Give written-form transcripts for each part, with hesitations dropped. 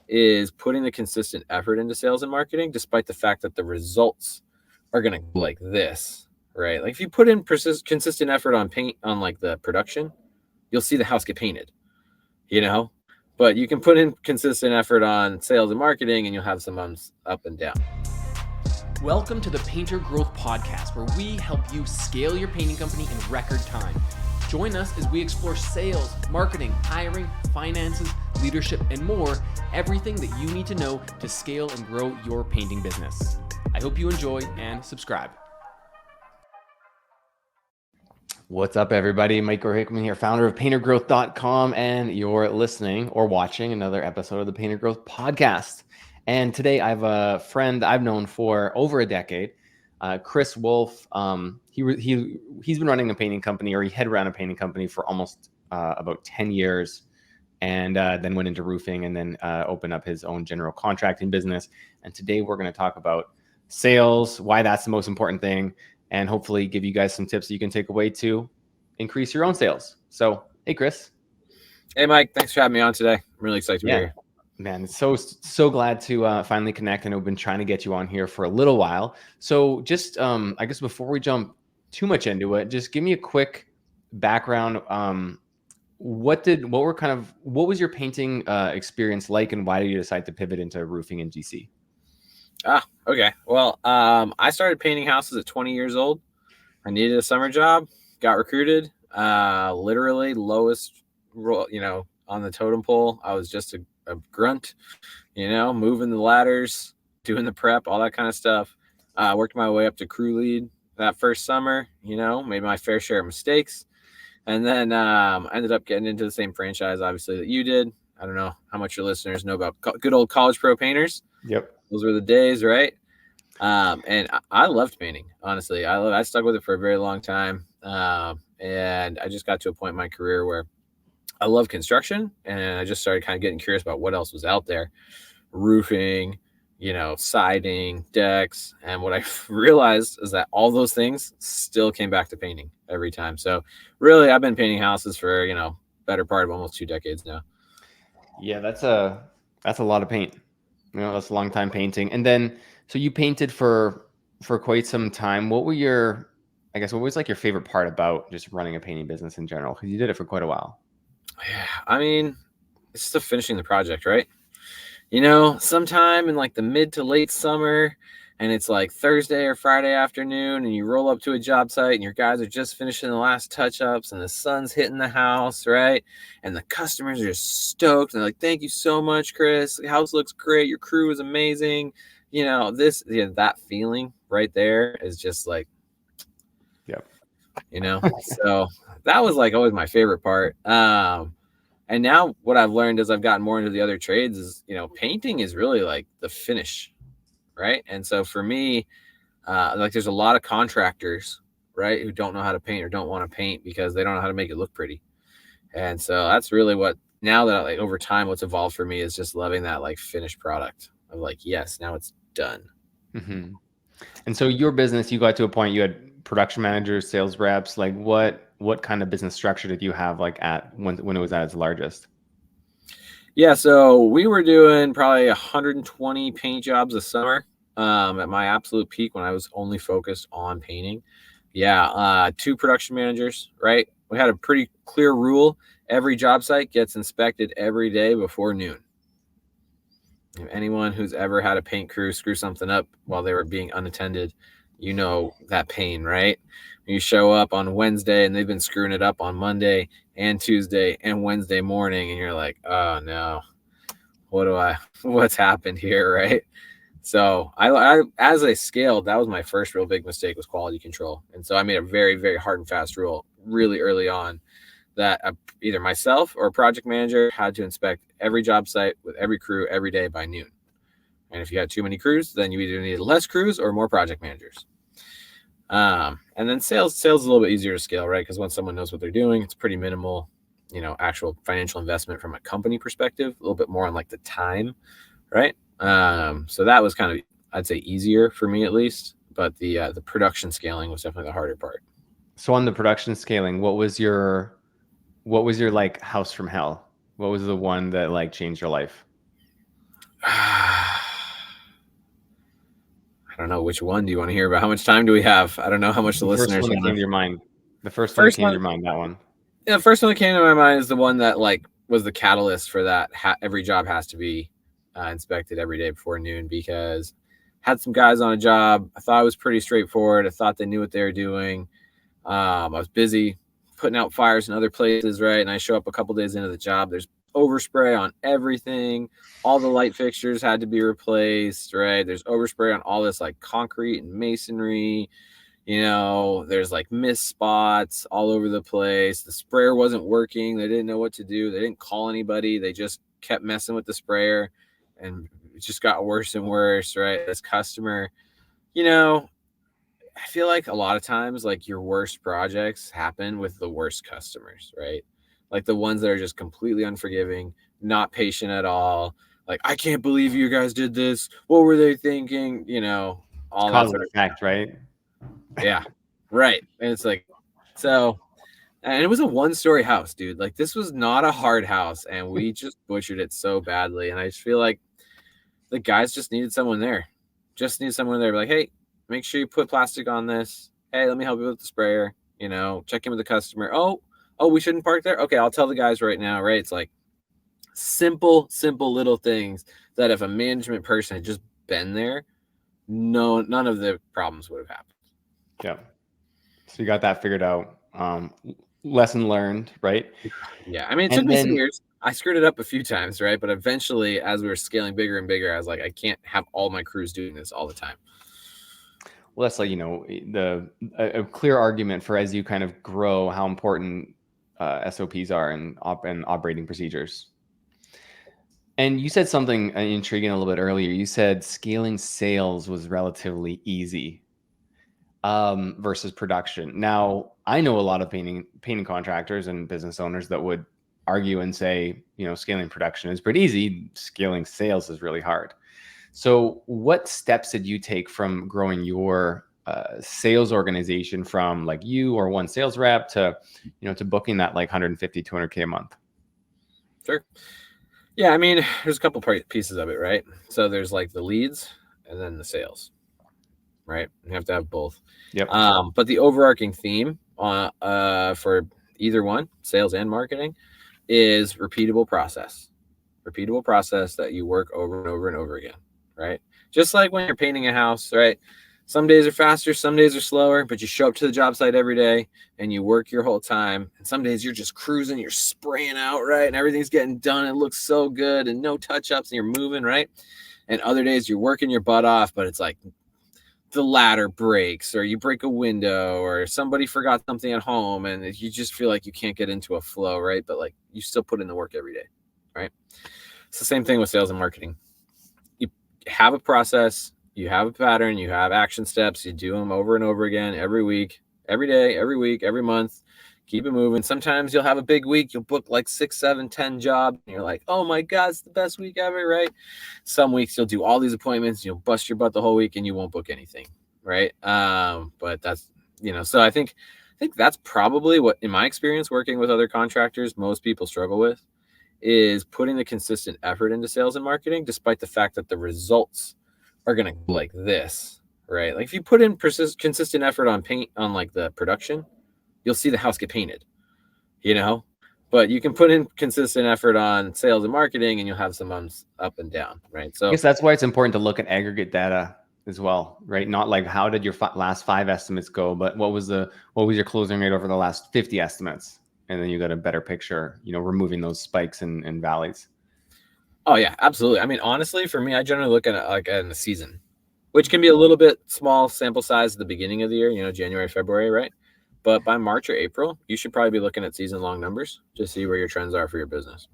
is putting the consistent effort into sales and marketing, despite the fact that the results are going to go like this, right? Like if you put in consistent effort on paint on like the production, you'll see the house get painted, you know. But you can put in consistent effort on sales and marketing, and you'll have some months up and down. Welcome to the Painter Growth Podcast, where we help you scale your painting company in record time. Join us as we explore sales, marketing, hiring, finances, leadership, and more, everything that you need to know to scale and grow your painting business. I hope you enjoy and subscribe. What's up, everybody? Michael Hickman here, founder of PainterGrowth.com, and you're listening or watching another episode of the Painter Growth Podcast. And today I have a friend I've known for over a decade, Chris Wolf. He's been running a painting company, or he had run a painting company for almost about 10 years, and then went into roofing, and then opened up his own general contracting business. And today we're going to talk about sales, why that's the most important thing, and hopefully give you guys some tips that you can take away to increase your own sales. So, hey, Chris. Hey, Mike. Thanks for having me on today. I'm really excited to be here. Man, so glad to finally connect. I know we've been trying to get you on here for a little while. So just, I guess before we jump too much into it, just give me a quick background. What was your painting experience like, and why did you decide to pivot into roofing in GC? Okay. Well, I started painting houses at 20 years old. I needed a summer job, got recruited, literally lowest, on the totem pole. I was just a grunt, moving the ladders, doing the prep, all that kind of stuff. Worked my way up to crew lead that first summer, made my fair share of mistakes. And then ended up getting into the same franchise, obviously, that you did. I don't know how much your listeners know about good old College Pro Painters. Yep. Those were the days, right? And I loved painting, honestly. I stuck with it for a very long time. And I just got to a point in my career where I love construction, and I just started kind of getting curious about what else was out there. Roofing, siding, decks. And what I realized is that all those things still came back to painting every time. So really, I've been painting houses for, better part of almost 2 decades now. Yeah, that's a lot of paint. That's a long time painting. And then, so you painted for quite some time. What was like your favorite part about just running a painting business in general? Because you did it for quite a while. Yeah, I mean, it's still finishing the project, right? Sometime in like the mid to late summer, and it's like Thursday or Friday afternoon, and you roll up to a job site and your guys are just finishing the last touch-ups, and the sun's hitting the house, right? And the customers are just stoked, and they're like, "Thank you so much, Chris. The house looks great. Your crew is amazing." That feeling right there is just like, yep. So that was like always my favorite part. And now what I've learned as I've gotten more into the other trades is, painting is really like the finish, right? And so for me, there's a lot of contractors, right, who don't know how to paint or don't want to paint because they don't know how to make it look pretty. And so that's really what, now that over time, what's evolved for me is just loving that like finished product of like, yes, now it's done. Mm-hmm. And so your business, you got to a point, you had production managers, sales reps. Like what kind of business structure did you have like at when it was at its largest? Yeah, so we were doing probably 120 paint jobs a summer at my absolute peak when I was only focused on painting. Yeah, 2 production managers, right? We had a pretty clear rule. Every job site gets inspected every day before noon. If anyone who's ever had a paint crew screw something up while they were being unattended, that pain, right? You show up on Wednesday and they've been screwing it up on Monday and Tuesday and Wednesday morning, and you're like, oh no, what's happened here, right? So I as I scaled, that was my first real big mistake, was quality control. And so I made a very, very hard and fast rule really early on that either myself or a project manager had to inspect every job site with every crew every day by noon. And if you had too many crews, then you either needed less crews or more project managers. And then sales is a little bit easier to scale, right? Because once someone knows what they're doing, it's pretty minimal, actual financial investment from a company perspective, a little bit more on like the time, right? So that was kind of, I'd say, easier for me at least, but the production scaling was definitely the harder part. So on the production scaling, what was your like house from hell? What was the one that like changed your life? I don't know, which one do you want to hear about? How much time do we have? I don't know how much the First listeners one that want came to to. your mind. The first one that First came to one, your mind, that one. yeah, the first one that came to my mind is the one that like was the catalyst for that. Every job has to be inspected every day before noon, because had some guys on a job. I thought it was pretty straightforward. I thought they knew what they were doing. I was busy putting out fires in other places, right? And I show up a couple days into the job. There's overspray on everything. All the light fixtures had to be replaced, right? There's overspray on all this like concrete and masonry. There's like mist spots all over the place. The sprayer wasn't working. They didn't know what to do. They didn't call anybody. They just kept messing with the sprayer, and it just got worse and worse, right? This customer, I feel like a lot of times, like, your worst projects happen with the worst customers, right? Like the ones that are just completely unforgiving, not patient at all. Like, I can't believe you guys did this. What were they thinking? It's All that cause sort and of, effect, right? yeah, right. And it's like, so, and it was a 1-story house, dude. Like, this was not a hard house, and we just butchered it so badly. And I just feel like the guys just needed someone there. Just need someone there. Like, hey, make sure you put plastic on this. Hey, let me help you with the sprayer. Check in with the customer. Oh, we shouldn't park there. Okay, I'll tell the guys right now. Right? It's like simple little things that if a management person had just been there, none of the problems would have happened. Yeah. So you got that figured out. Lesson learned, right? Yeah, I mean, it took me some years. I screwed it up a few times, right? But eventually, as we were scaling bigger and bigger, I was like, I can't have all my crews doing this all the time. Well, that's like, a clear argument for, as you kind of grow, how important SOPs are and operating procedures. And you said something intriguing a little bit earlier. You said scaling sales was relatively easy versus production. Now, I know a lot of painting contractors and business owners that would argue and say, scaling production is pretty easy. Scaling sales is really hard. So what steps did you take from growing your sales organization from like you or one sales rep to, to booking that like 150, 200K a month? Sure. Yeah, I mean, there's a couple pieces of it, right? So there's like the leads and then the sales, right? You have to have both. Yep. But the overarching theme for either one, sales and marketing, is repeatable process. Repeatable process that you work over and over and over again, right? Just like when you're painting a house, right? Some days are faster, some days are slower, but you show up to the job site every day and you work your whole time. And some days you're just cruising, you're spraying out, right? And everything's getting done. It looks so good and no touch-ups and you're moving, right? And other days you're working your butt off, but it's like the ladder breaks or you break a window or somebody forgot something at home and you just feel like you can't get into a flow, right? But like you still put in the work every day, right? It's the same thing with sales and marketing. You have a process, you have a pattern, you have action steps, you do them over and over again every week, every day, every week, every month. Keep it moving. Sometimes you'll have a big week. You'll book like 6, 7, 10 jobs. And you're like, oh my God, it's the best week ever, right? Some weeks you'll do all these appointments. You'll bust your butt the whole week and you won't book anything, right? But that's, so I think that's probably what, in my experience working with other contractors, most people struggle with, is putting the consistent effort into sales and marketing, despite the fact that the results are going to go like this, right? Like if you put in consistent effort on paint, on like the production, you'll see the house get painted, but you can put in consistent effort on sales and marketing and you'll have some months up and down, right? So I guess that's why it's important to look at aggregate data as well, right? Not like how did your last 5 estimates go, but what was your closing rate over the last 50 estimates? And then you got a better picture, removing those spikes and valleys. Oh yeah, absolutely. I mean, honestly, for me, I generally look at it like in a season, which can be a little bit small sample size at the beginning of the year, January, February, right? But by March or April, you should probably be looking at season long numbers to see where your trends are for your business.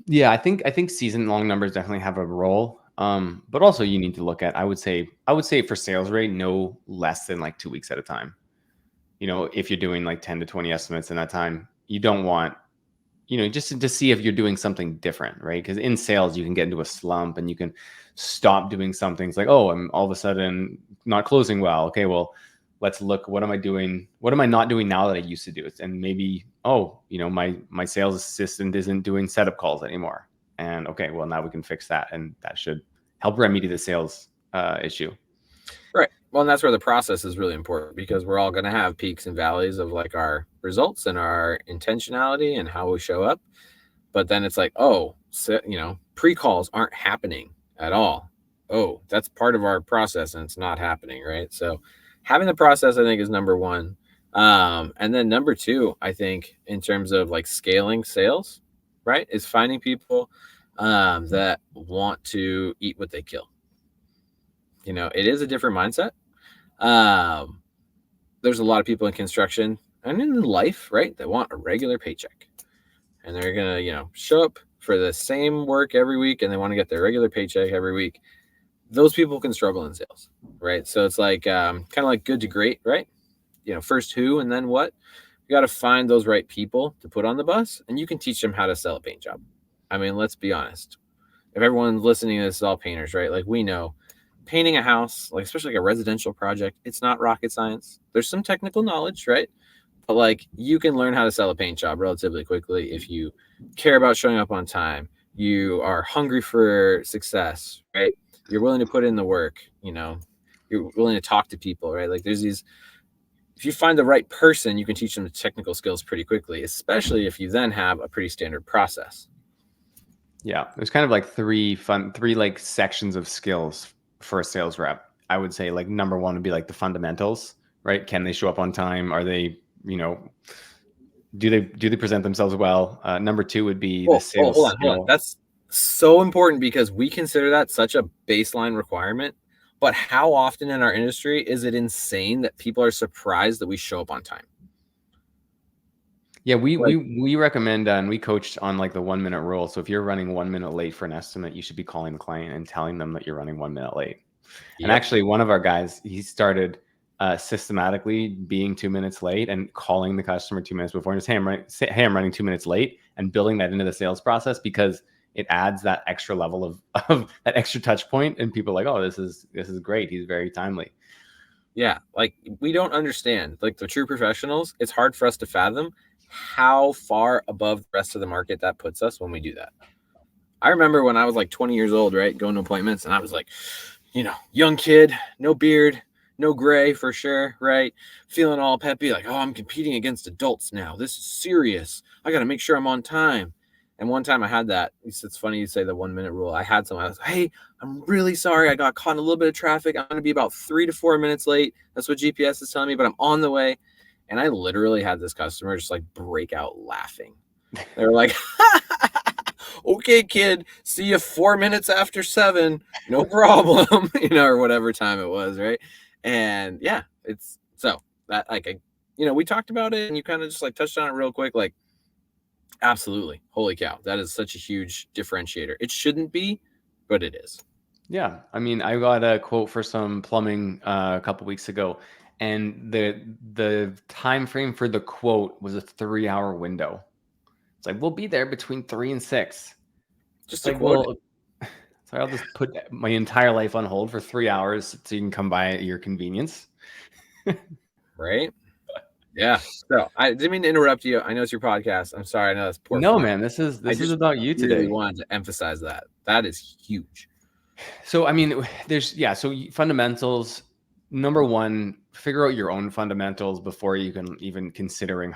Yeah, I think season long numbers definitely have a role. But also you need to look at, I would say for sales rate, no less than like 2 weeks at a time. If you're doing like 10 to 20 estimates in that time, you don't want, just to see if you're doing something different, right? Because in sales, you can get into a slump and you can stop doing something. It's like, oh, I'm all of a sudden not closing well. Okay, well, let's look, what am I doing? What am I not doing now that I used to do it? And maybe, my sales assistant isn't doing setup calls anymore. And okay, well, now we can fix that. And that should help remedy the sales issue. Right. Well, and that's where the process is really important, because we're all going to have peaks and valleys of like our results and our intentionality and how we show up. But then it's like, oh, so, pre-calls aren't happening at all. Oh, that's part of our process and it's not happening. Right. So having the process, I think, is number one. And then number two, I think, in terms of like scaling sales, right, is finding people that want to eat what they kill. It is a different mindset. There's a lot of people in construction and in life, right, that want a regular paycheck, and they're gonna, show up for the same work every week, and they want to get their regular paycheck every week. Those people can struggle in sales, right? So it's like kind of like good to great, right? First who and then what. You got to find those right people to put on the bus, and you can teach them how to sell a paint job. I mean, let's be honest. If everyone listening to this is all painters, right? Like, we know painting a house, like especially like a residential project, it's not rocket science. There's some technical knowledge, right? But like, you can learn how to sell a paint job relatively quickly if you care about showing up on time. You are hungry for success, right? You're willing to put in the work, you're willing to talk to people, right? Like, there's these, if you find the right person, you can teach them the technical skills pretty quickly, especially if you then have a pretty standard process. Yeah, there's kind of like three like sections of skills for a sales rep. I would say like number one would be like the fundamentals, right? Can they show up on time? Are they, do they present themselves well? Number two would be the sales hold on. skill. That's so important, because we consider that such a baseline requirement. But how often in our industry is it insane that people are surprised that we show up on time? Yeah, we recommend and we coached on like the 1 minute rule. So if you're running 1 minute late for an estimate, you should be calling the client and telling them that you're running 1 minute late. Yep. And actually, one of our guys, he started systematically being 2 minutes late and calling the customer 2 minutes before and just, hey, I'm running 2 minutes late, and building that into the sales process, because it adds that extra level of that extra touch point, and people are like, oh, this is great. He's very timely. Yeah, like, we don't understand, like, the true professionals. It's hard for us to fathom how far above the rest of the market that puts us when we do that. I remember when I was like 20 years old, right, going to appointments, and I was like, young kid, no beard, no gray for sure, right? Feeling all peppy, like, oh, I'm competing against adults now. This is serious. I got to make sure I'm on time. And one time I had that. It's funny you say the 1 minute rule. I had someone. I was like, hey, I'm really sorry. I got caught in a little bit of traffic. I'm going to be about 3 to 4 minutes late. That's what GPS is telling me, but I'm on the way. And I literally had this customer just like break out laughing. They were like, okay, kid, see you 4 minutes after 7. No problem. Or whatever time it was, right? And yeah, it's so that, like, we talked about it, and you kind of just like touched on it real quick. Like, absolutely. Holy cow. That is such a huge differentiator. It shouldn't be, but it is. Yeah. I mean, I got a quote for some plumbing a couple weeks ago, and the time frame for the quote was a 3-hour window. It's like, we'll be there between 3 and 6. Just like, well, so I'll just put my entire life on hold for 3 hours so you can come by at your convenience. Right? Yeah. So I didn't mean to interrupt you. I know it's your podcast. I'm sorry. I know that's poor. No, man, this is about you today. I really wanted to emphasize that. That is huge. So, I mean, so fundamentals, number one, figure out your own fundamentals before you can even considering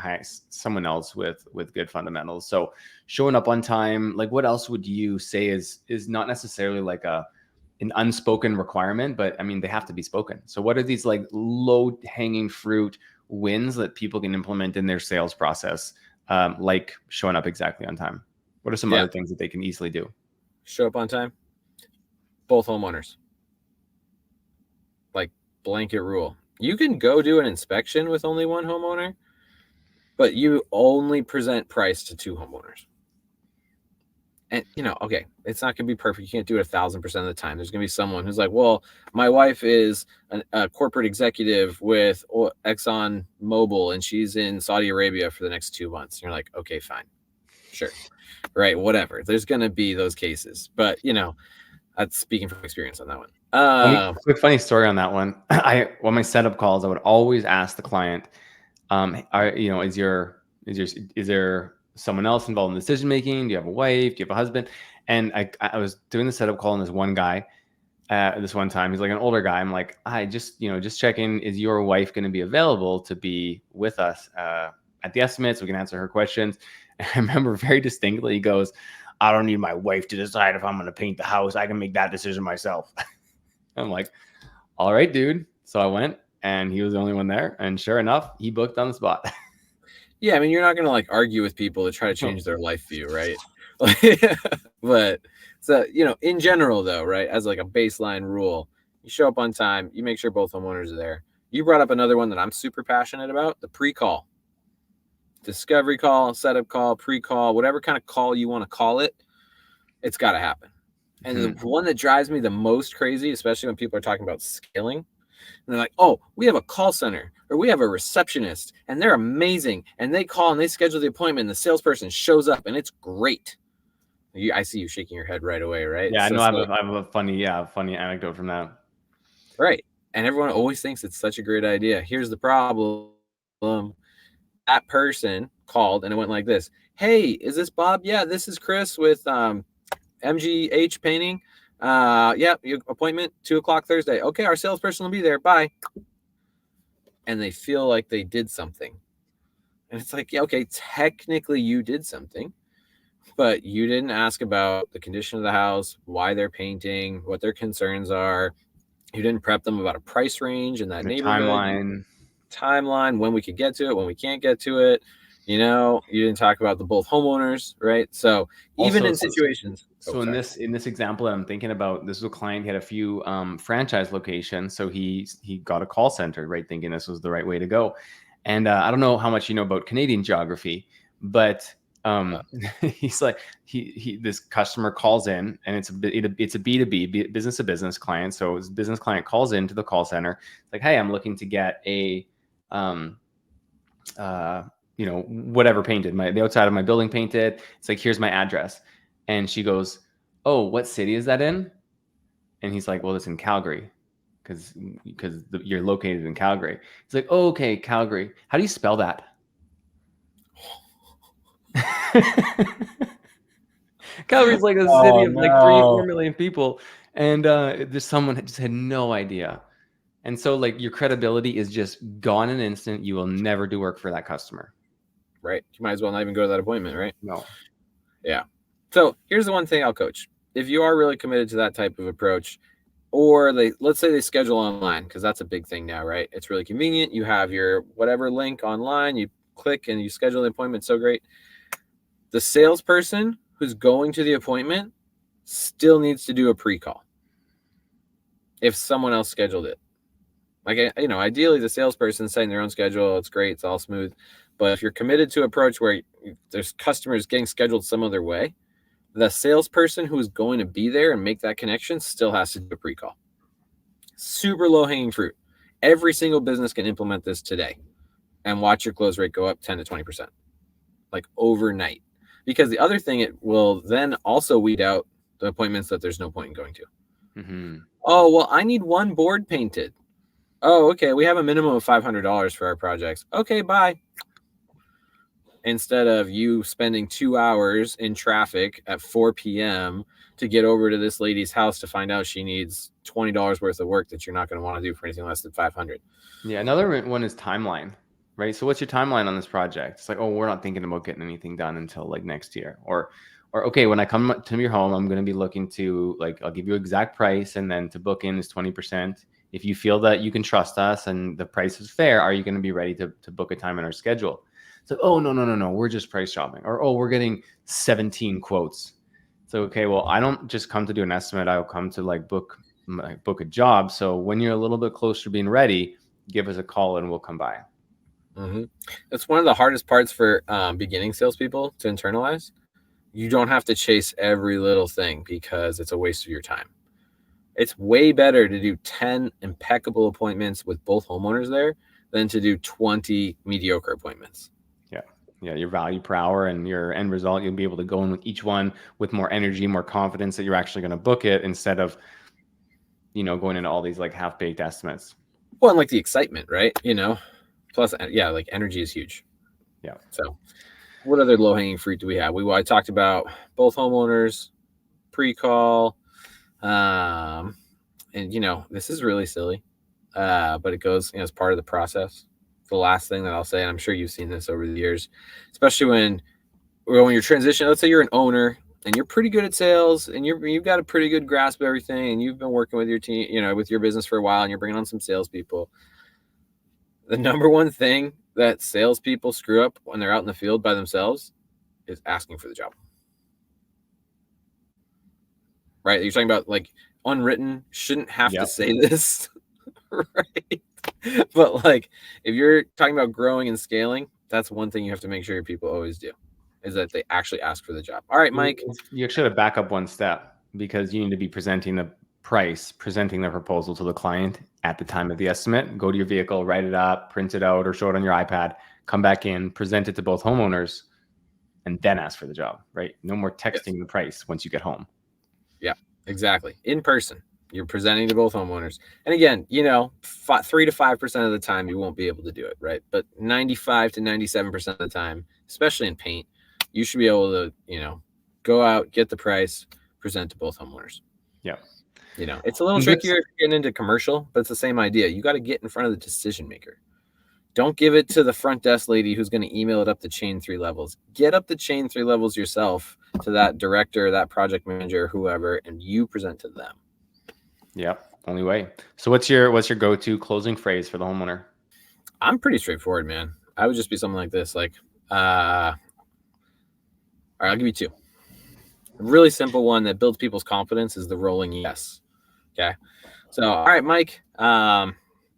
someone else with good fundamentals. So showing up on time, like, what else would you say is not necessarily like an unspoken requirement, but I mean, they have to be spoken. So what are these like low hanging fruit wins that people can implement in their sales process? Like showing up exactly on time. What are some other things that they can easily do? Show up on time. Both homeowners. Like, blanket rule. You can go do an inspection with only one homeowner, but you only present price to 2 homeowners. And, okay, it's not going to be perfect. You can't do it 1,000% of the time. There's going to be someone who's like, well, my wife is a corporate executive with Exxon Mobil, and she's in Saudi Arabia for the next 2 months. And you're like, okay, fine. Sure. Right. Whatever. There's going to be those cases. But, that's speaking from experience on that one. Quick funny story on that one. On my setup calls, I would always ask the client, is there someone else involved in decision making? Do you have a wife? Do you have a husband? And I was doing the setup call, and this one guy, this one time. He's like an older guy. I'm like, I just, just checking, is your wife going to be available to be with us at the estimate so we can answer her questions? And I remember very distinctly, he goes, I don't need my wife to decide if I'm going to paint the house. I can make that decision myself. I'm like, all right, dude. So I went and he was the only one there. And sure enough, he booked on the spot. Yeah, I mean, you're not going to like argue with people to try to change their life view, right? But so, in general though, right, as like a baseline rule, you show up on time, you make sure both homeowners are there. You brought up another one that I'm super passionate about, the pre-call. Discovery call, setup call, pre-call, whatever kind of call you want to call it, it's got to happen. And the one that drives me the most crazy, especially when people are talking about scaling, and they're like, oh, we have a call center or we have a receptionist and they're amazing. And they call and they schedule the appointment and the salesperson shows up and it's great. I see you shaking your head right away, right? Yeah, I have a funny anecdote from that. Right. And everyone always thinks it's such a great idea. Here's the problem. That person called and it went like this. Hey, is this Bob? Yeah, this is Chris with MGH Painting. Yeah, appointment 2:00 Thursday. Okay, our salesperson will be there. Bye. And they feel like they did something. And it's like, yeah, okay, technically you did something, but you didn't ask about the condition of the house, why they're painting, what their concerns are. You didn't prep them about a price range in that neighborhood. Timeline, when we could get to it, when we can't get to it. You didn't talk about the both homeowners, right? So even in situations. So in this example that I'm thinking about, this was a client, he had a few franchise locations. So he got a call center, right? Thinking this was the right way to go. And I don't know how much you know about Canadian geography, but he's like, this customer calls in and it's a B2B, business to business client. So his business client calls into the call center. It's like, hey, I'm looking to get a, whatever painted, the outside of my building painted. It's like, here's my address. And she goes, oh, what city is that in? And he's like, well, it's in Calgary because you're located in Calgary. He's like, oh, okay, Calgary. How do you spell that? Calgary's like a city of like 3-4 million people. And there's someone that just had no idea. And so like your credibility is just gone in an instant. You will never do work for that customer. Right. You might as well not even go to that appointment, right? No. Yeah. So here's the one thing I'll coach. If you are really committed to that type of approach, or let's say they schedule online, because that's a big thing now, right? It's really convenient. You have your whatever link online, you click and you schedule the appointment. So great. The salesperson who's going to the appointment still needs to do a pre-call if someone else scheduled it. Like, ideally the salesperson setting their own schedule, it's great, it's all smooth. But if you're committed to approach where there's customers getting scheduled some other way, the salesperson who is going to be there and make that connection still has to do a pre-call. Super low-hanging fruit. Every single business can implement this today and watch your close rate go up 10 to 20%, like overnight. Because the other thing, it will then also weed out the appointments that there's no point in going to. Mm-hmm. Oh, well, I need one board painted. Oh, okay, we have a minimum of $500 for our projects. Okay, bye. Instead of you spending 2 hours in traffic at 4 p.m. to get over to this lady's house to find out she needs $20 worth of work that you're not going to want to do for anything less than $500. Yeah, another one is timeline, right? So what's your timeline on this project? It's like, oh, we're not thinking about getting anything done until like next year. Or okay, when I come to your home, I'm going to be looking to like, I'll give you exact price, and then to book in is 20%. If you feel that you can trust us and the price is fair, are you going to be ready to book a time in our schedule? So, oh, no, we're just price shopping. Or, oh, we're getting 17 quotes. So, okay, well, I don't just come to do an estimate. I'll come to like book a job. So when you're a little bit closer to being ready, give us a call and we'll come by. Mm-hmm. It's one of the hardest parts for beginning salespeople to internalize. You don't have to chase every little thing because it's a waste of your time. It's way better to do 10 impeccable appointments with both homeowners there than to do 20 mediocre appointments. Yeah, your value per hour and your end result, you'll be able to go in with each one with more energy, more confidence that you're actually going to book it instead of, going into all these like half-baked estimates. Well, and like the excitement, right? Plus, yeah, like energy is huge. Yeah. So what other low-hanging fruit do we have? I talked about both homeowners, pre-call. and this is really silly, but it goes, as part of the process. The last thing that I'll say, and I'm sure you've seen this over the years, especially when you're transitioning. Let's say you're an owner and you're pretty good at sales, and you've got a pretty good grasp of everything, and you've been working with your team, with your business for a while, and you're bringing on some salespeople. The number one thing that salespeople screw up when they're out in the field by themselves is asking for the job. Right? You're talking about like unwritten, shouldn't have to say this, right? But like, if you're talking about growing and scaling, that's one thing you have to make sure your people always do, is that they actually ask for the job. All right, Mike. You actually have to back up one step, because you need to be presenting the proposal to the client at the time of the estimate. Go to your vehicle, write it up, print it out, or show it on your iPad, come back in, present it to both homeowners, and then ask for the job, right? No more texting the price once you get home. Yeah, exactly. In person, you're presenting to both homeowners. And again, 3 to 5% of the time you won't be able to do it, right? But 95 to 97% of the time, especially in paint, you should be able to, go out, get the price, present to both homeowners. Yeah. It's a little trickier getting into commercial, but it's the same idea. You got to get in front of the decision maker. Don't give it to the front desk lady who's going to email it up the chain 3 levels. Get up the chain 3 levels yourself to that director, that project manager, whoever, and you present to them. Yep. Only way. So what's your go-to closing phrase for the homeowner? I'm pretty straightforward, man. I would just be something like this. Like, all right, I'll give you 2. A really simple one that builds people's confidence is the rolling yes. Okay. So, all right, Mike,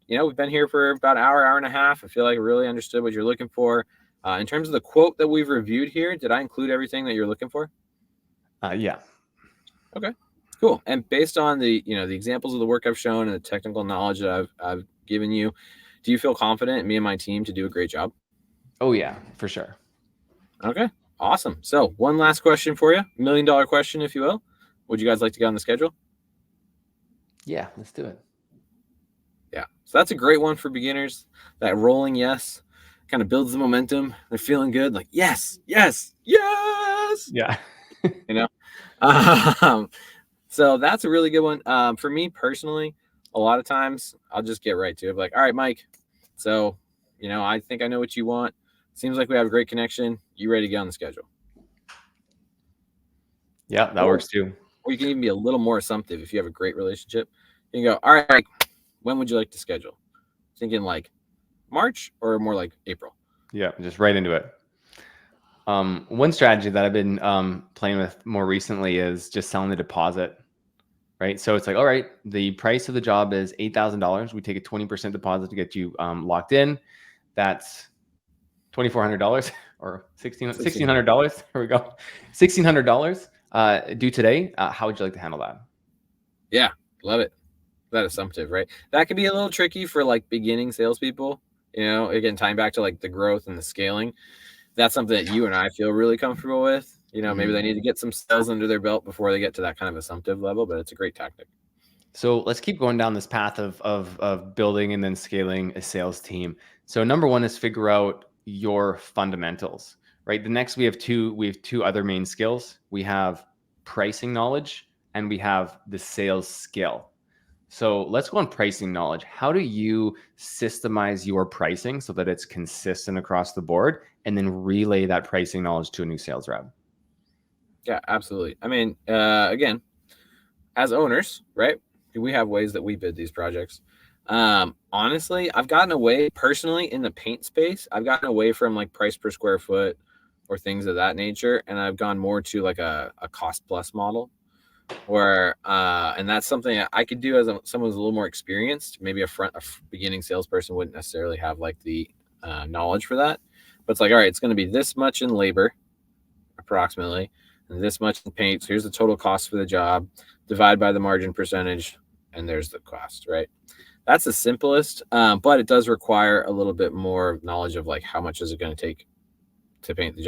we've been here for about an hour and a half. I feel like I really understood what you're looking for. In terms of the quote that we've reviewed here, did I include everything that you're looking for? Yeah. Okay, cool. And based on the examples of the work I've shown and the technical knowledge that I've given you, do you feel confident in me and my team to do a great job? Oh yeah, for sure. Okay, awesome. So one last question for you, $1 million question, if you will. Would you guys like to get on the schedule? Yeah, let's do it. Yeah, so that's a great one for beginners. That rolling yes kind of builds the momentum. They're feeling good, like yes. Yeah. So that's a really good one. For me personally, a lot of times I'll just get right to it. Like, all right, Mike. So, I think I know what you want. Seems like we have a great connection. You ready to get on the schedule? Yeah, that works too. Or you can even be a little more assumptive if you have a great relationship. You can go, all right, when would you like to schedule? Thinking like March or more like April? Yeah, just right into it. One strategy that I've been playing with more recently is just selling the deposit, right? So it's like, all right, the price of the job is $8,000. We take a 20% deposit to get you locked in. That's $2,400 or $1,600. There we go. $1,600 due today. How would you like to handle that? Yeah, love it. That assumptive, right? That could be a little tricky for like beginning salespeople. Again, tying back to like the growth and the scaling. That's something that you and I feel really comfortable with. Maybe they need to get some sales under their belt before they get to that kind of assumptive level, but it's a great tactic. So let's keep going down this path of building and then scaling a sales team. So number one is figure out your fundamentals, right? The next we have two other main skills. We have pricing knowledge and we have the sales skill. So let's go on pricing knowledge. How do you systemize your pricing so that it's consistent across the board, and then relay that pricing knowledge to a new sales rep? Yeah, absolutely. I mean, again, as owners, right? We have ways that we bid these projects. Honestly, I've gotten away personally in the paint space. I've gotten away from like price per square foot or things of that nature. And I've gone more to like a cost plus model where, and that's something I could do as someone who's a little more experienced. Maybe a beginning salesperson wouldn't necessarily have like the knowledge for that, but it's like, all right, it's going to be this much in labor approximately, and this much in paint. So here's the total cost for the job, divide by the margin percentage, and there's the cost, right? That's the simplest, but it does require a little bit more knowledge of like how much is it going to take to paint the,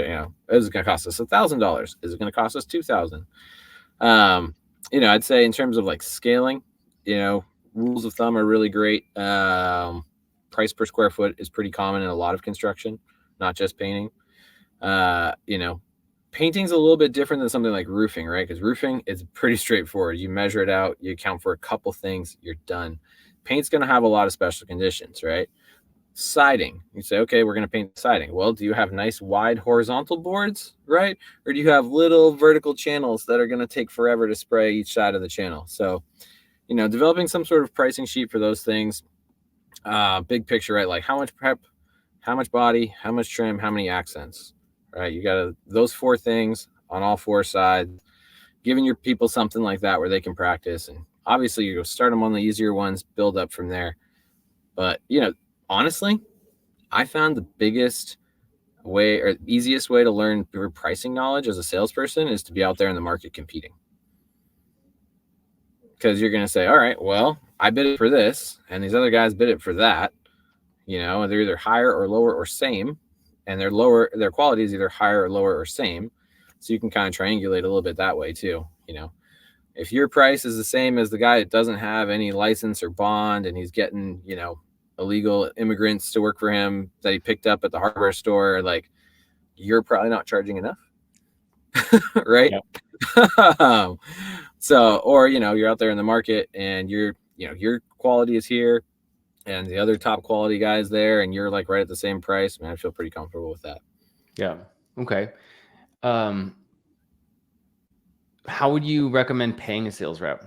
is it going to cost us $1,000? Is it going to cost us $2,000? I'd say in terms of like scaling, rules of thumb are really great. Price per square foot is pretty common in a lot of construction, not just painting. painting's a little bit different than something like roofing, right? Because roofing is pretty straightforward. You measure it out, you account for a couple things, you're done. Paint's going to have a lot of special conditions, right? Siding, you say, okay, we're going to paint siding. Well, do you have nice wide horizontal boards, right? Or do you have little vertical channels that are going to take forever to spray each side of the channel? So, developing some sort of pricing sheet for those things, big picture, right? Like how much prep, how much body, how much trim, how many accents, right? You got those 4 things on all 4 sides, giving your people something like that where they can practice. And obviously you go start them on the easier ones, build up from there. But, honestly, I found the biggest way or easiest way to learn your pricing knowledge as a salesperson is to be out there in the market competing. Because you're going to say, all right, well, I bid it for this and these other guys bid it for that. They're either higher or lower or same, and their quality is either higher or lower or same. So you can kind of triangulate a little bit that way too. If your price is the same as the guy that doesn't have any license or bond and he's getting, illegal immigrants to work for him that he picked up at the hardware store, like, you're probably not charging enough. Right. Yep. So, or, you're out there in the market and your quality is here and the other top quality guys there, and you're like right at the same price. Man, I feel pretty comfortable with that. Yeah. Okay. How would you recommend paying a sales rep?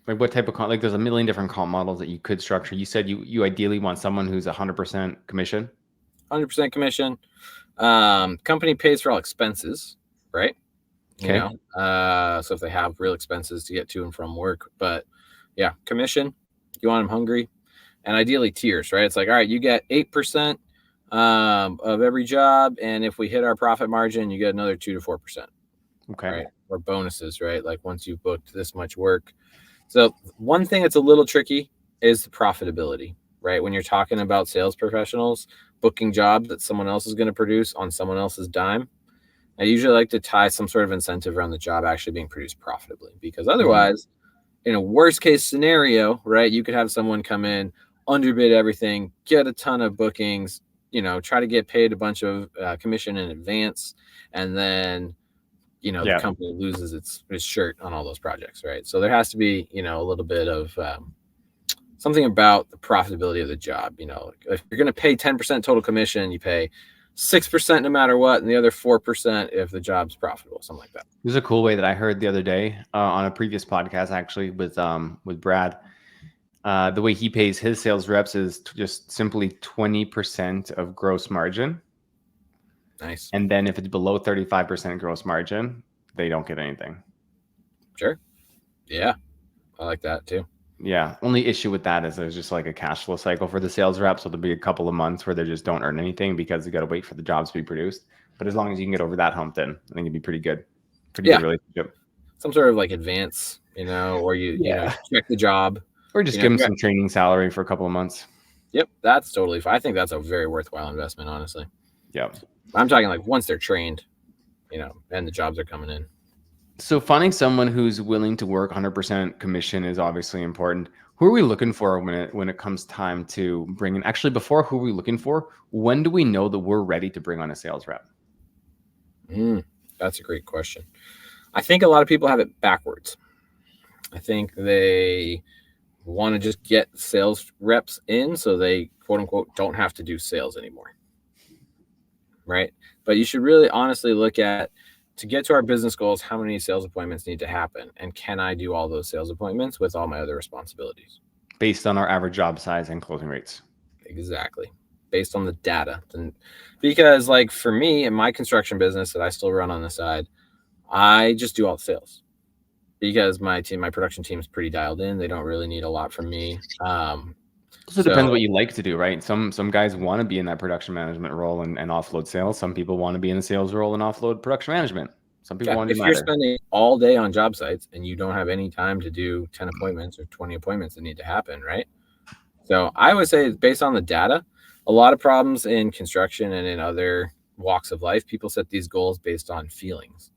Like what type of like there's a million different comp models that you could structure. You said you ideally want someone who's 100% commission. 100% commission. Company pays for all expenses, right? Okay. So if they have real expenses to get to and from work, but yeah, commission, you want them hungry, and ideally tiers, right? It's like, all right, you get 8% of every job, and if we hit our profit margin, you get another 2 to 4%. Okay. Right? Or bonuses, right? Like once you've booked this much work. So one thing that's a little tricky is the profitability, right? When you're talking about sales professionals booking jobs that someone else is going to produce on someone else's dime, I usually like to tie some sort of incentive around the job actually being produced profitably, because otherwise, in a worst case scenario, right, you could have someone come in, underbid everything, get a ton of bookings, try to get paid a bunch of commission in advance, and then the company loses its shirt on all those projects, right? So there has to be, a little bit of something about the profitability of the job. If you're going to pay 10% total commission, you pay 6% no matter what, and the other 4% if the job's profitable, something like that. There's a cool way that I heard the other day on a previous podcast, actually, with Brad. The way he pays his sales reps is just simply 20% of gross margin. Nice. And then if it's below 35% gross margin, they don't get anything. Sure. Yeah. I like that too. Yeah. Only issue with that is there's just like a cash flow cycle for the sales rep. So there'll be a couple of months where they just don't earn anything because they got to wait for the jobs to be produced. But as long as you can get over that hump, then I think it'd be pretty good. Pretty good relationship. Some sort of like advance, or you check the job. Or just give them some training salary for a couple of months. Yep. That's totally fine. I think that's a very worthwhile investment, honestly. Yeah. I'm talking like once they're trained, and the jobs are coming in. So finding someone who's willing to work 100% commission is obviously important. Who are we looking for when it comes time to bring in? Actually, before who are we looking for? When do we know that we're ready to bring on a sales rep? That's a great question. I think a lot of people have it backwards. I think they want to just get sales reps in so they quote unquote don't have to do sales anymore. Right. But you should really honestly look at, to get to our business goals, how many sales appointments need to happen? And can I do all those sales appointments with all my other responsibilities? Based on our average job size and closing rates. Exactly. Based on the data. Because like for me in my construction business that I still run on the side, I just do all the sales because my production team is pretty dialed in. They don't really need a lot from me. So it depends what you like to do, right? Some guys want to be in that production management role and offload sales. Some people want to be in the sales role and offload production management. Some people want to do neither. If you're spending all day on job sites and you don't have any time to do 10 appointments or 20 appointments that need to happen, right? So I would say based on the data, a lot of problems in construction and in other walks of life, people set these goals based on feelings.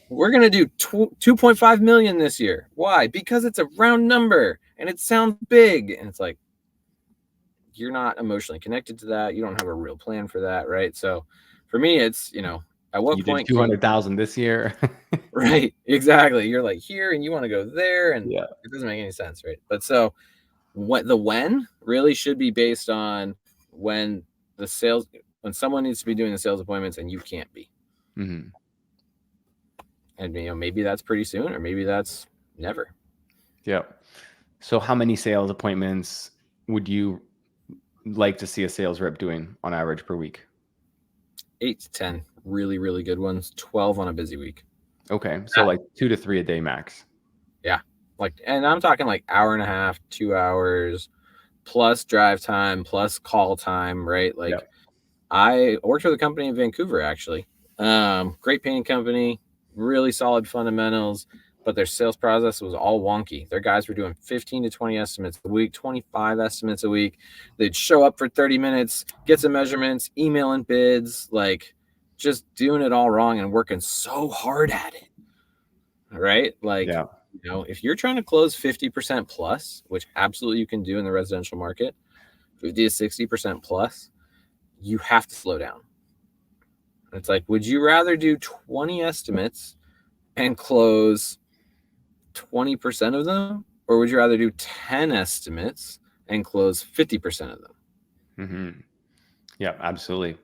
We're going to do 2.5 million this year. Why? Because it's a round number and it sounds big. And it's like, you're not emotionally connected to that. You don't have a real plan for that, right? So for me, it's, At what You did point 200,000 this year. right, exactly. You're like here and you want to go there, and Yeah. it doesn't make any sense, right? But so when really should be based on when when someone needs to be doing the sales appointments and you can't be. Mm-hmm. And maybe that's pretty soon, or maybe that's never. Yeah. So how many sales appointments would you like to see a sales rep doing on average per week? 8 to 10 really, really good ones. 12 on a busy week. Okay. So like 2 to 3 a day max. Yeah. And I'm talking like hour and a half, 2 hours, plus drive time, plus call time, right? Like Yep. I worked with a company in Vancouver, actually. Great painting company, really solid fundamentals, but their sales process was all wonky. Their guys were doing 15 to 20 estimates a week, 25 estimates a week. They'd show up for 30 minutes, get some measurements, emailing bids, like just doing it all wrong and working so hard at it. Right? Like, Yeah. if you're trying to close 50% plus, which absolutely you can do in the residential market, 50 to 60% plus, you have to slow down. It's like, would you rather do 20 estimates and close 20% of them? Or would you rather do 10 estimates and close 50% of them? Mm-hmm. Yeah, absolutely.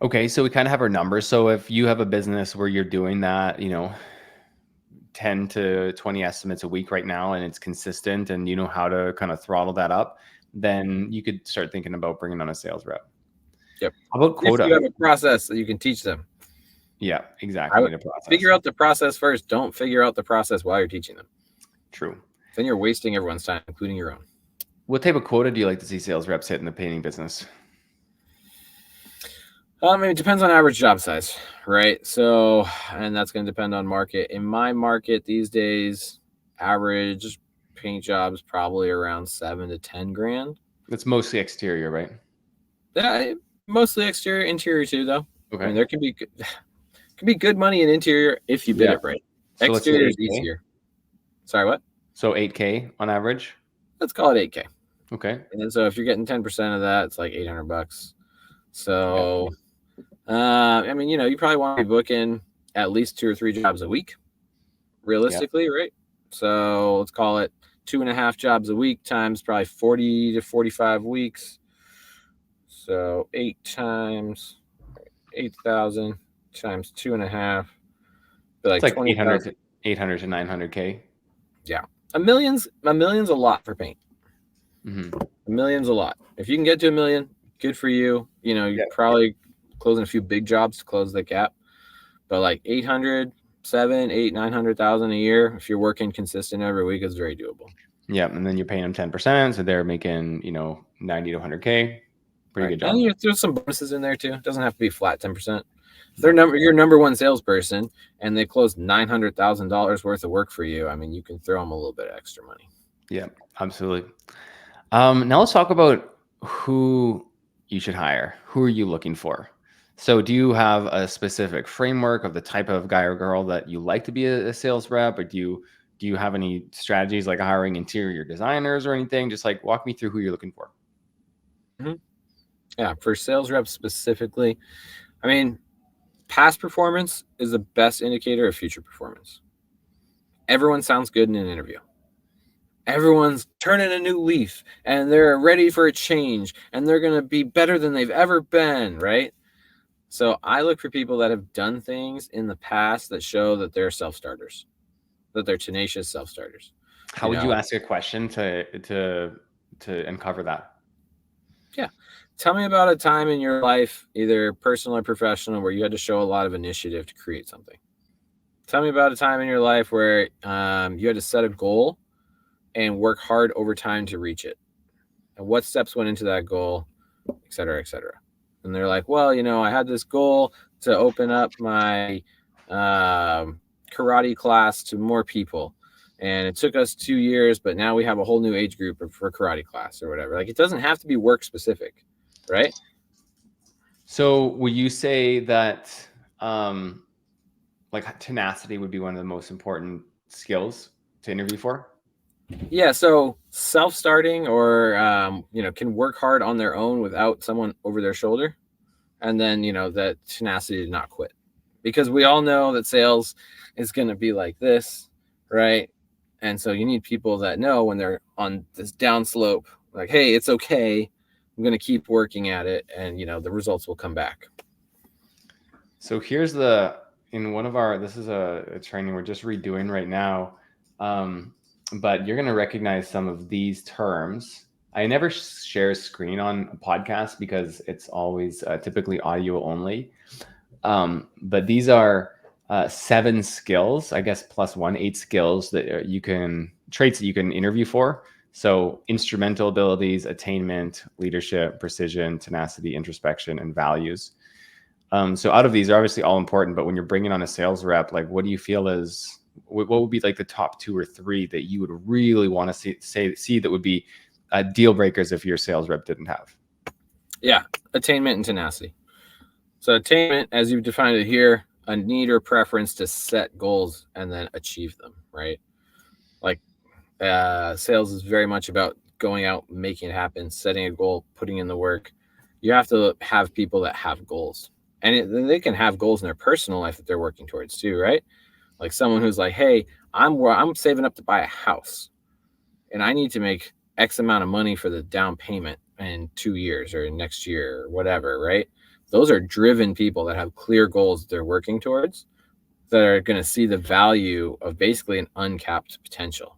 Okay. So we kind of have our numbers. So if you have a business where you're doing that, 10 to 20 estimates a week right now, and it's consistent and you know how to kind of throttle that up, then you could start thinking about bringing on a sales rep. Yep. How about If quota? you have a process that you can teach them. Yeah, exactly. I would The process. figure out the process first. Don't figure out the process while you're teaching them. True. Then you're wasting everyone's time, including your own. What type of quota do you like to see sales reps hit in the painting business? It depends on average job size, right? So, and that's going to depend on market. In my market these days, average paint jobs probably around 7 to 10 grand. It's mostly exterior, right? Yeah, mostly exterior, interior too, though. Okay. I mean, there can be good money in interior if you bid it right. So Exterior is 8K? easier. Sorry, what? So 8K on average. Let's call it 8K. Okay. And so if you're getting 10% of that, it's like $800. So, you probably want to be booking at least 2 or 3 jobs a week, realistically, right? So let's call it 2.5 jobs a week times probably 40 to 45 weeks. So 8 times 8,000 times 2.5. Like Like 800 to 900K. Yeah. A million's a lot for paint. Mm-hmm. A million's a lot. If you can get to $1 million, good for you. You're probably closing a few big jobs to close the gap. But like 800, 7, 8, 900,000 a year, if you're working consistent every week, is very doable. Yeah, and then you're paying them 10%, so they're making 90 to 100K. Pretty good job. And you throw some bonuses in there too. It doesn't have to be flat 10%. If they're your number one salesperson and they close $900,000 worth of work for you, I mean, you can throw them a little bit of extra money. Yeah, absolutely. Now let's talk about who you should hire. Who are you looking for? So do you have a specific framework of the type of guy or girl that you like to be a sales rep, or do you have any strategies like hiring interior designers or anything? Just like walk me through who you're looking for. Mm-hmm. Yeah, for sales reps specifically, I mean, past performance is the best indicator of future performance. Everyone sounds good in an interview. Everyone's turning a new leaf and they're ready for a change and they're going to be better than they've ever been, right? So I look for people that have done things in the past that show that they're self-starters, that they're tenacious self-starters. How would you ask a question to uncover that? Yeah. Tell me about a time in your life, either personal or professional, where you had to show a lot of initiative to create something. Tell me about a time in your life where you had to set a goal and work hard over time to reach it. And what steps went into that goal, et cetera, et cetera. And they're like, well, I had this goal to open up my karate class to more people. And it took us 2 years, but now we have a whole new age group for karate class or whatever. Like, it doesn't have to be work specific, right? So would you say that like tenacity would be one of the most important skills to interview for? Yeah. So self-starting or, can work hard on their own without someone over their shoulder. and then that tenacity to not quit, because we all know that sales is going to be like this, right? And so you need people that know when they're on this down slope, like, hey, it's okay, I'm going to keep working at it, and the results will come back. So here's in one of our, this is a training we're just redoing right now, but you're going to recognize some of these terms. I never share a screen on a podcast because it's always typically audio only. But these are 7 skills, I guess, plus 1, 8 skills that traits that you can interview for. So instrumental abilities, attainment, leadership, precision, tenacity, introspection, and values. So out of these are obviously all important, but when you're bringing on a sales rep, like what do you feel is, what would be like the top 2 or 3 that you would really want to see that would be deal breakers if your sales rep didn't have? Yeah, attainment and tenacity. So attainment, as you've defined it here, a need or preference to set goals and then achieve them, right? Like sales is very much about going out, making it happen, setting a goal, putting in the work. You have to have people that have goals, and they can have goals in their personal life that they're working towards too, right? Like someone who's like, hey, I'm saving up to buy a house, and I need to make X amount of money for the down payment in 2 years or next year or whatever, right? Those are driven people that have clear goals that they're working towards, that are going to see the value of basically an uncapped potential,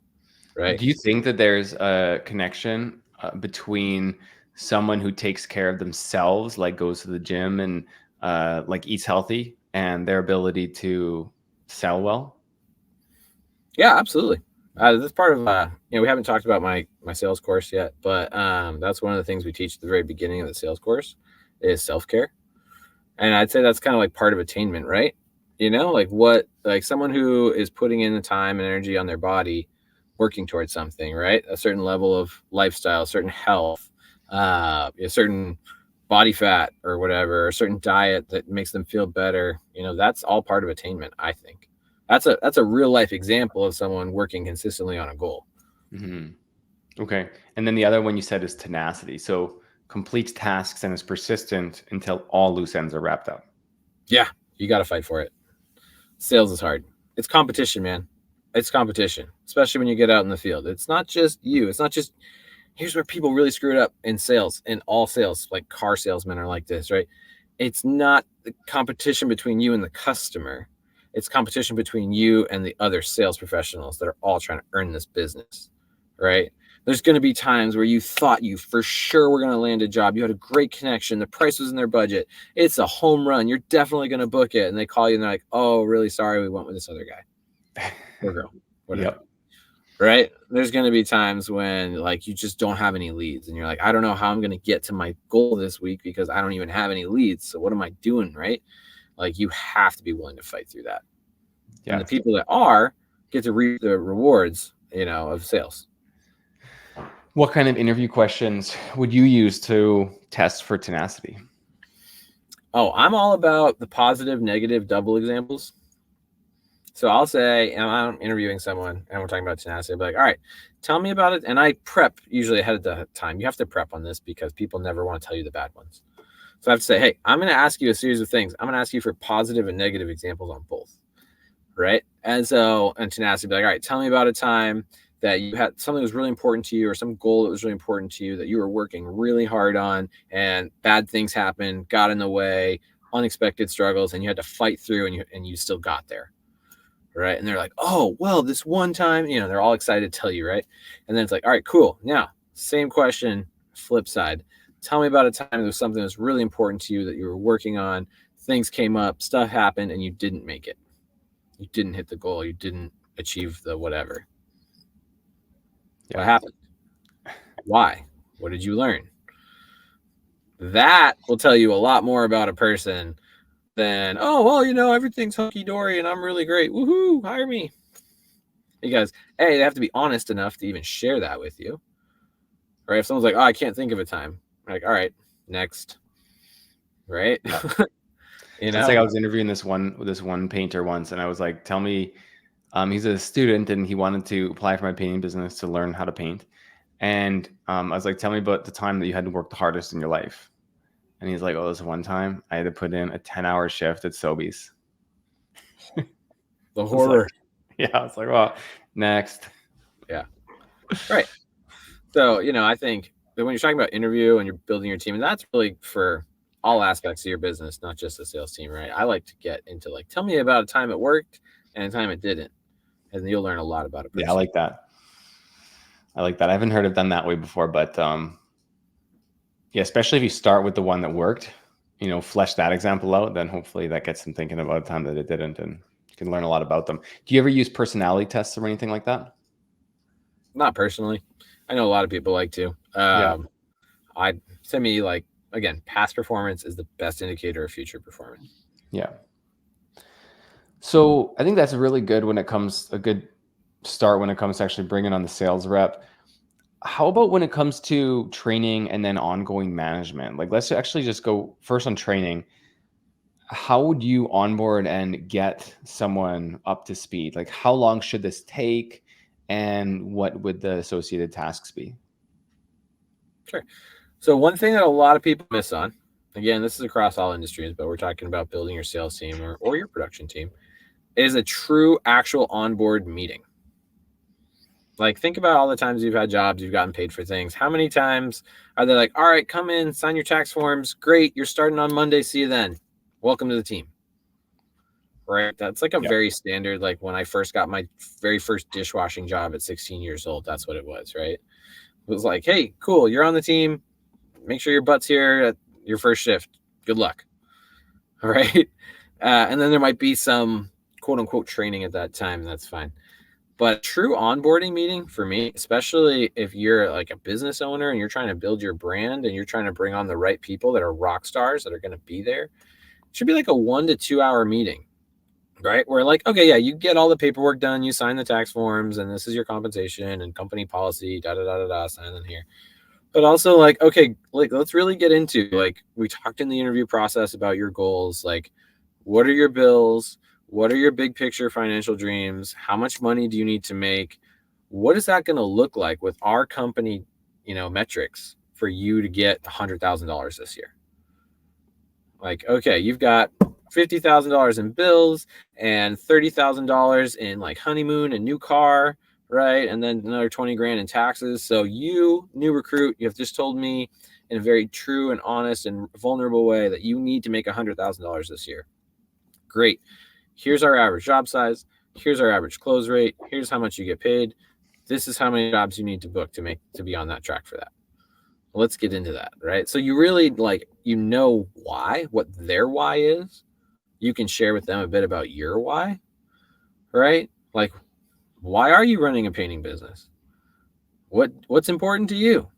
right? Do you think that there's a connection between someone who takes care of themselves, like goes to the gym and like eats healthy, and their ability to sell well? Yeah, absolutely. That's part of we haven't talked about my sales course yet, but that's one of the things we teach at the very beginning of the sales course is self-care. And I'd say that's kind of like part of attainment, right? Like someone who is putting in the time and energy on their body, working towards something, right? A certain level of lifestyle, a certain health, a certain body fat or whatever, a certain diet that makes them feel better. That's all part of attainment, I think. That's a real life example of someone working consistently on a goal. Mm-hmm. Okay. And then the other one you said is tenacity. So completes tasks and is persistent until all loose ends are wrapped up. Yeah, you got to fight for it. Sales is hard. It's competition, man. It's competition, especially when you get out in the field. It's not just you. It's not just, here's where people really screw it up in sales, in all sales, like car salesmen are like this, right? It's not the competition between you and the customer. It's competition between you and the other sales professionals that are all trying to earn this business, right? There's going to be times where you thought you for sure were going to land a job. You had a great connection. The price was in their budget. It's a home run. You're definitely going to book it. And they call you and they're like, oh, really sorry, we went with this other guy or girl, whatever. Yep. Right? There's going to be times when like you just don't have any leads and you're like, I don't know how I'm going to get to my goal this week because I don't even have any leads. So what am I doing, right? Like you have to be willing to fight through that. Yeah. And the people that are get to reap the rewards, of sales. What kind of interview questions would you use to test for tenacity? Oh, I'm all about the positive, negative, double examples. So I'll say, and I'm interviewing someone and we're talking about tenacity. I'll be like, all right, tell me about it. And I prep usually ahead of the time. You have to prep on this because people never want to tell you the bad ones. So I have to say, hey, I'm going to ask you a series of things. I'm going to ask you for positive and negative examples on both. Right. And tenacity, be like, all right, tell me about a time that you had something that was really important to you or some goal that was really important to you that you were working really hard on and bad things happened, got in the way, unexpected struggles, and you had to fight through and you still got there. Right. And they're like, oh, well, this one time, they're all excited to tell you. Right. And then it's like, all right, cool. Now, same question, flip side. Tell me about a time there was something that was really important to you that you were working on. Things came up, stuff happened, and you didn't make it. You didn't hit the goal. You didn't achieve the whatever. Yeah. What happened? Why? What did you learn? That will tell you a lot more about a person than, oh, well, everything's hunky-dory and I'm really great. Woohoo, hire me. Because, A, they have to be honest enough to even share that with you. Right? If someone's like, oh, I can't think of a time. I'm like, all right, next. Right? Yeah. It's like I was interviewing this one painter once, and I was like, tell me, he's a student and he wanted to apply for my painting business to learn how to paint. And I was like, tell me about the time that you had to work the hardest in your life. And he's like, oh, this one time I had to put in a 10-hour shift at Sobeys. The horror. Like, yeah, it's like, well, next. Yeah. Right. So, I think that when you're talking about interview and you're building your team, and that's really for all aspects of your business, not just the sales team, right? I like to get into like, tell me about a time it worked and a time it didn't. And you'll learn a lot about it. Yeah, I like that. I haven't heard it done that way before, but yeah, especially if you start with the one that worked, flesh that example out, then hopefully that gets them thinking about a time that it didn't, and you can learn a lot about them. Do you ever use personality tests or anything like that? Not personally. I know a lot of people like to. To me, like, again, past performance is the best indicator of future performance. Yeah. So I think that's really good a good start when it comes to actually bringing on the sales rep. How about when it comes to training and then ongoing management? Like, let's actually just go first on training. How would you onboard and get someone up to speed? Like, how long should this take? And what would the associated tasks be? Sure. So one thing that a lot of people miss on, again, this is across all industries, but we're talking about building your sales team or your production team, is a true actual onboard meeting. Like, think about all the times you've had jobs, you've gotten paid for things. How many times are they like, all right, come in, sign your tax forms. Great. You're starting on Monday. See you then. Welcome to the team. Right. That's like a very standard, like when I first got my very first dishwashing job at 16 years old, that's what it was. Right. It was like, hey, cool. You're on the team. Make sure your butt's here at your first shift. Good luck. All right. And then there might be some quote unquote training at that time. That's fine. But a true onboarding meeting for me, especially if you're like a business owner and you're trying to build your brand and you're trying to bring on the right people that are rock stars that are going to be there, it should be like a 1 to 2 hour meeting, right? Where like, okay, yeah, you get all the paperwork done, you sign the tax forms, and this is your compensation and company policy, sign in here. But also like, okay, like let's really get into, like, we talked in the interview process about your goals, like what are your bills? What are your big picture financial dreams? How much money do you need to make? What is that going to look like with our company, metrics for you to get $100,000 this year? Like, okay, you've got $50,000 in bills and $30,000 in like honeymoon and new car, right? And then another 20 grand in taxes. So you, new recruit, you have just told me in a very true and honest and vulnerable way that you need to make $100,000 this year. Great. Here's our average job size. Here's our average close rate. Here's how much you get paid. This is how many jobs you need to book to be on that track for that. Let's get into that, right? So you really why, what their why is. You can share with them a bit about your why, right? Like, why are you running a painting business? What's important to you?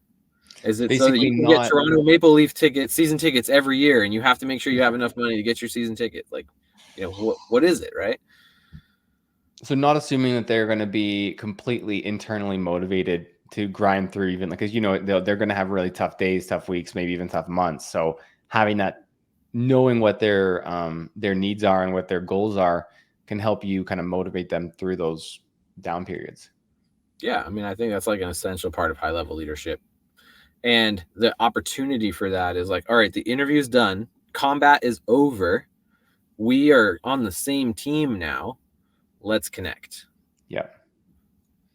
Is it basically so that you can get Toronto Maple Leaf season tickets every year, and you have to make sure you have enough money to get your season ticket? Like, what is it, right? So not assuming that they're going to be completely internally motivated to grind through, even because they're going to have really tough days, tough weeks, maybe even tough months. So having that, knowing what their needs are and what their goals are, can help you kind of motivate them through those down periods. Yeah, I mean, I think that's like an essential part of high level leadership. And the opportunity for that is like, all right, the interview's done, combat is over, we are on the same team now. Let's connect. Yeah.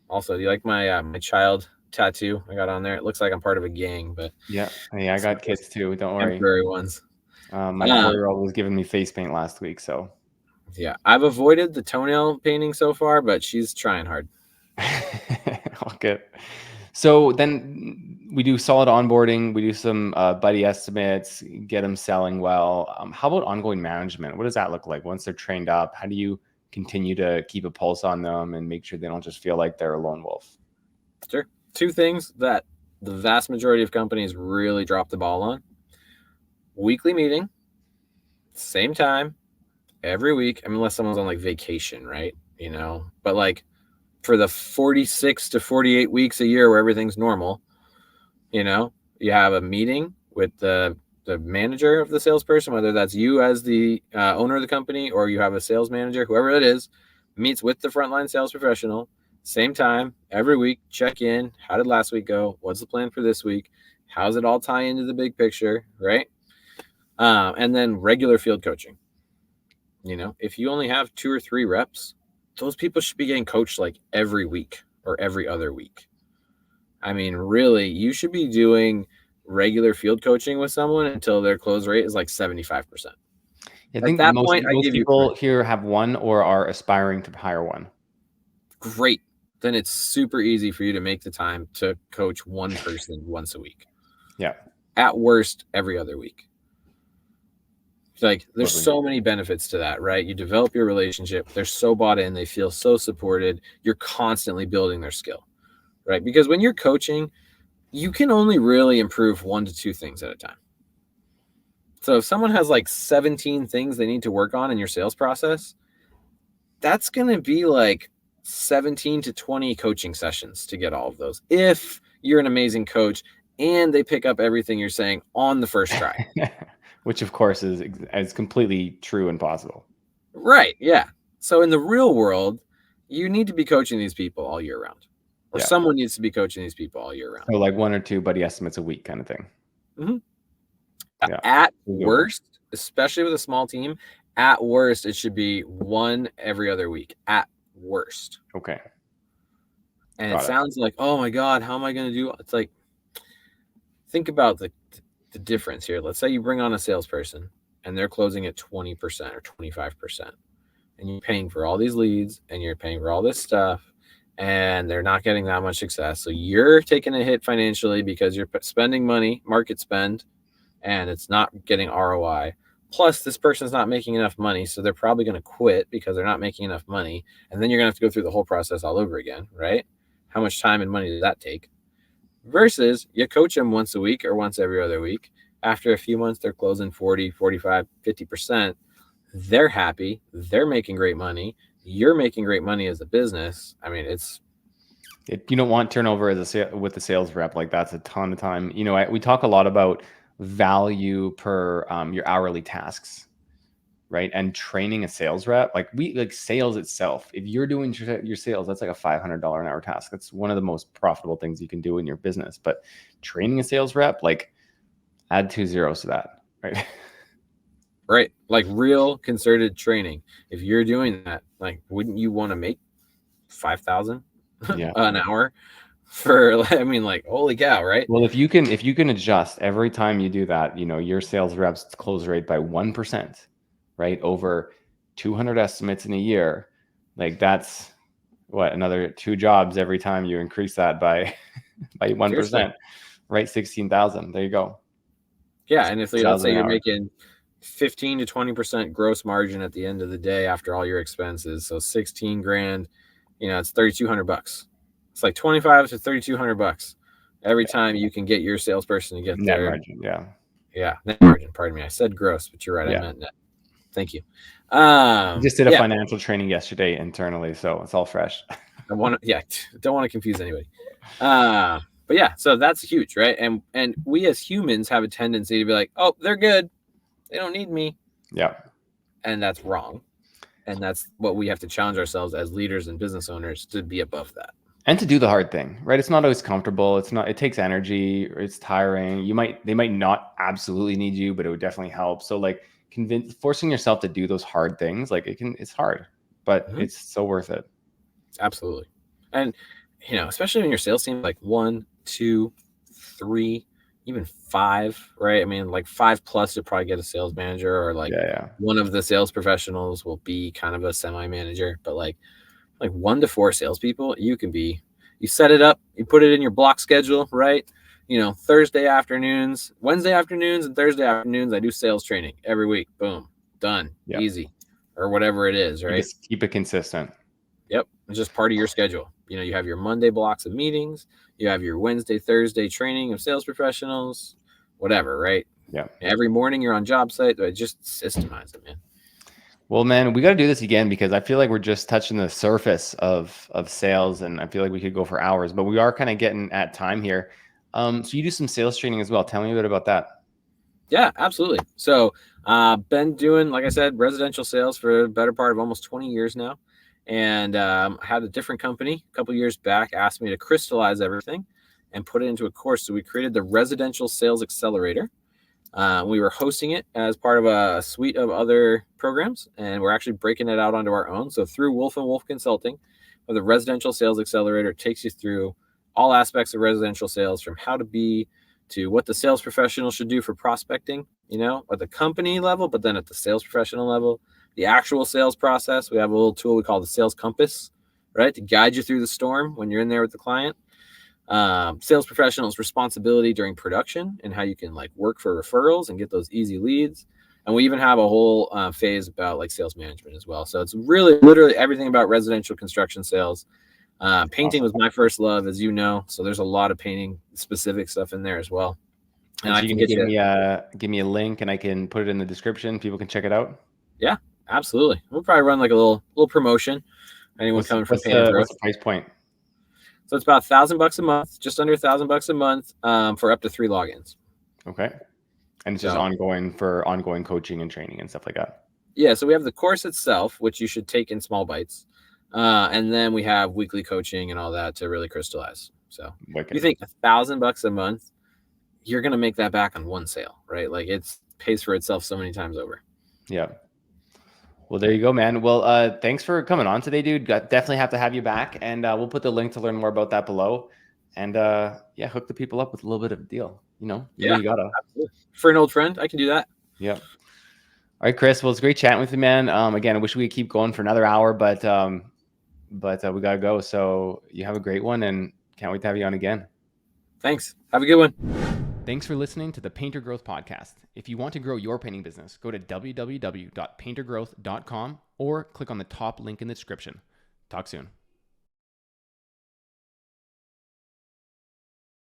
Also, do you like my my child tattoo I got on there? It looks like I'm part of a gang, but yeah, I got kids too. Don't worry. Temporary ones. My 4-year-old was giving me face paint last week, so yeah, I've avoided the toenail painting so far, but she's trying hard. All good. So then we do solid onboarding. We do some buddy estimates, get them selling well. How about ongoing management? What does that look like once they're trained up? How do you continue to keep a pulse on them and make sure they don't just feel like they're a lone wolf? Sure. 2 things that the vast majority of companies really drop the ball on. Weekly meeting, same time, every week, unless someone's on like vacation, right? But like for the 46 to 48 weeks a year where everything's normal, you have a meeting with the manager of the salesperson, whether that's you as the owner of the company or you have a sales manager, whoever it is, meets with the frontline sales professional, same time, every week, check in. How did last week go? What's the plan for this week? How's it all tie into the big picture, right? And then regular field coaching. If you only have 2 or 3 reps, those people should be getting coached like every week or every other week. I mean, really, you should be doing regular field coaching with someone until their close rate is like 75%. I At think that most point, I most give you people here have one or are aspiring to hire one. great. Then it's super easy for you to make the time to coach one person once a week. Yeah. At worst, every other week. Like, there's Totally. so many benefits to that, right? You develop your relationship. They're so bought in. They feel so supported. You're constantly building their skill, right? Because when you're coaching, you can only really improve 1 to 2 things at a time. So if someone has like 17 things they need to work on in your sales process, that's going to be like 17 to 20 coaching sessions to get all of those. If you're an amazing coach and they pick up everything you're saying on the first try. Which of course is completely true and possible. Right. Yeah. So in the real world, you need to be coaching these people all year round, or someone needs to be coaching these people all year round. So like 1 or 2 buddy estimates a week kind of thing. Mm-hmm. Yeah. At worst, especially with a small team, at worst, it should be 1 every other week at worst. Okay. And it sounds like, oh my God, how am I going to do? It's like, think about the difference here. Let's say you bring on a salesperson and they're closing at 20% or 25%, and you're paying for all these leads and you're paying for all this stuff, and they're not getting that much success. So you're taking a hit financially because you're spending money, market spend, and it's not getting ROI. Plus, this person's not making enough money, so they're probably going to quit because they're not making enough money. And then you're going to have to go through the whole process all over again, right? How much time and money does that take? Versus you coach them once a week or once every other week. After a few months, they're closing 40, 45, 50%. They're happy. They're making great money. You're making great money as a business. I mean, you don't want turnover with the sales rep. Like, that's a ton of time. We talk a lot about value per your hourly tasks, right? And training a sales rep, like sales itself, if you're doing your sales, that's like a $500 an hour task. That's one of the most profitable things you can do in your business. But training a sales rep, like, add 2 zeros to that, right? Right. Like real concerted training. If you're doing that, like, wouldn't you want to make 5,000 an hour for, I mean, like, holy cow, right? Well, if you can adjust every time you do that, your sales reps close rate by 1%, right? Over 200 estimates in a year, like, that's what, another 2 jobs every time you increase that by 1%, right? 16,000. There you go. Yeah. And if let's say you're making 15 to 20% gross margin at the end of the day after all your expenses, so 16 grand, it's $3,200. It's like 25 to $3,200 every time you can get your salesperson to get net their margin. Yeah, net margin. Pardon me. I said gross, but you're right. I meant net. Thank you. Just did a financial training yesterday internally, so it's all fresh. don't want to confuse anybody. But yeah, so that's huge, right? And we as humans have a tendency to be like, oh, they're good, they don't need me. Yeah. And that's wrong. And that's what we have to challenge ourselves as leaders and business owners, to be above that. And to do the hard thing, right? It's not always comfortable. It takes energy, or it's tiring. They might not absolutely need you, but it would definitely help. So like forcing yourself to do those hard things, like it's hard, but it's so worth it. Absolutely. And, especially when your sales team, like 1, 2, 3, even 5, right? I mean, like 5 plus, you'll probably get a sales manager, or like one of the sales professionals will be kind of a semi-manager, but like 1 to 4 salespeople, you set it up, you put it in your block schedule, right? Thursday afternoons, Wednesday afternoons, and Thursday afternoons, I do sales training every week. Boom, done, easy, or whatever it is, right? Just keep it consistent. Yep, it's just part of your schedule. You have your Monday blocks of meetings, you have your Wednesday, Thursday training of sales professionals, whatever, right? Yeah. Every morning you're on job site. I just systemize it, man. Well, man, we got to do this again, because I feel like we're just touching the surface of sales, and I feel like we could go for hours, but we are kind of getting at time here. So you do some sales training as well. Tell me a bit about that. Yeah, absolutely. So been doing, like I said, residential sales for the better part of almost 20 years now. And I had a different company a couple years back asked me to crystallize everything and put it into a course. So we created the Residential Sales Accelerator. We were hosting it as part of a suite of other programs, and we're actually breaking it out onto our own. So through Wolf and Wolf Consulting, with the Residential Sales Accelerator, it takes you through all aspects of residential sales, from how to be to what the sales professional should do for prospecting, at the company level, but then at the sales professional level, the actual sales process. We have a little tool we call the Sales Compass, right, to guide you through the storm when you're in there with the client. Sales professionals' responsibility during production and how you can work for referrals and get those easy leads. And we even have a whole phase about sales management as well. So it's really literally everything about residential construction sales. Painting was my first love, as you know. So there's a lot of painting specific stuff in there as well. And so you can give me a link and I can put it in the description. People can check it out. Yeah, absolutely. We'll probably run a little promotion. Anyone coming from Painter Growth. What's the price point? So it's about $1,000 a month, just under $1,000 a month, for up to 3 logins. Okay. And it's just ongoing coaching and training and stuff like that. Yeah. So we have the course itself, which you should take in small bites. And then we have weekly coaching and all that to really crystallize. So you think $1,000 a month, you're going to make that back on one sale, right? It pays for itself so many times over. Yeah. Well, there you go, man. Well, thanks for coming on today, dude. Definitely have to have you back. And we'll put the link to learn more about that below. And hook the people up with a little bit of a deal. You gotta. Absolutely. For an old friend, I can do that. Yeah. All right, Chris. Well, it's great chatting with you, man. Again, I wish we could keep going for another hour, but we gotta go. So you have a great one, and can't wait to have you on again. Thanks. Have a good one. Thanks for listening to the Painter Growth Podcast. If you want to grow your painting business, go to www.paintergrowth.com or click on the top link in the description. Talk soon.